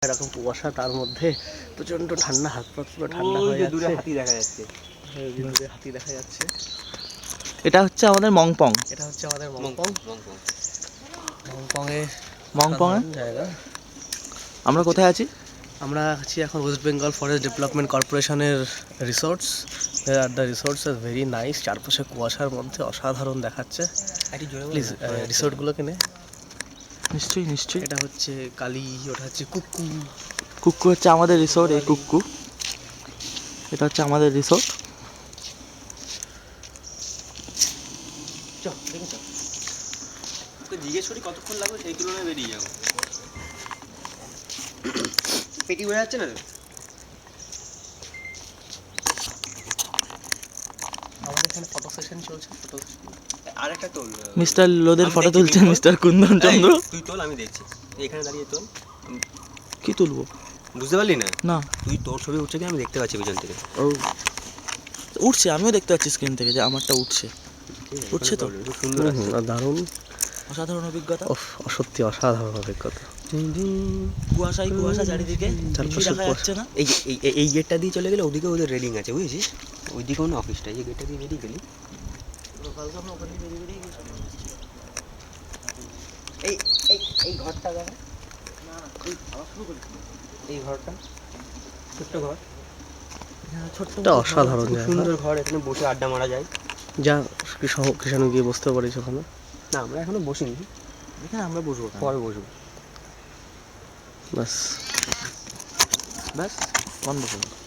এরকম কুয়াশা, তার মধ্যে প্রচণ্ড ঠান্ডা, হাত পা পুরো ঠান্ডা হয়ে যাচ্ছে। দূরে হাতি দেখা যাচ্ছে। দূরে হাতি দেখা যাচ্ছে। এটা হচ্ছে আমাদের মংপং। এটা হচ্ছে আমাদের মংপং। মংপংয়ে মংপংয়ে জায়গা। আমরা কোথায় আছি? আমরা আছি এখন ওয়েস্ট বেঙ্গল ফরেস্ট ডেভেলপমেন্ট কর্পোরেশনের resorts. Are the resorts are very nice. চারপাশে কুয়াশার মধ্যে অসাধারণ দেখাচ্ছে। প্লিজ রিসোর্টগুলো কিনে। নিশ্চয়ই নিশ্চয়ই। এটা হচ্ছে কালী, ওটা হচ্ছে কুক্কু। কুক্কু হচ্ছে আমাদের রিসোর্ট, এই কুক্কু। এটা হচ্ছে আমাদের রিসোর্ট। জিজ্ঞেস করি কতক্ষণ লাগবে, সেই তুলনায় বেরিয়ে যাবো। পেটি বোঝা যাচ্ছে না তো? আমাদের এখানে ফটো সেশন চলছে। ফটো আর একটা তোল। মিস্টার লোদের ফটো তুলছেন মিস্টার কুন্দন চন্দ্র। তুই তোল, আমি দেখছি। এখানে দাঁড়িয়ে তোল। কি তুলবো? বুঝতে পারলি না? না। তুই তোর ছবি উঠছে কি আমি দেখতে পাচ্ছি পিছন থেকে। ও উঠছে, আমিও দেখতে পাচ্ছি স্ক্রিন থেকে যে আমারটা উঠছে। উঠছে তো? খুব সুন্দর আছে। দারুণ, অসাধারণ অভিজ্ঞতা। সত্যি অসাধারণ অভিজ্ঞতা। কুয়াশাই কুয়াশা চারিদিকে, চারপাশে দেখা যাচ্ছে না। এই গেটটা দিয়ে চলে গেলে ওদিকে ওদের রেলিং আছে, বুঝেছিস? ওইদিকে কোনো অফিসটা, এই গেটটা দিয়ে বেরিয়ে গেলি। এই এই এই ঘরটা দেখো, এই ঘরটা ছোট্ট ঘর, ছোট্ট অসাধারণ খুব সুন্দর ঘর। এখানে বসে আড্ডা মারা যায়। যা কিষাণু গিয়ে বসতে পারিস ওখানে। না, আমরা এখনো বসিনি, এখানে আমরা বসবো, পরে বসবো। ব্যাস ব্যাস ওয়ান্ডারফুল।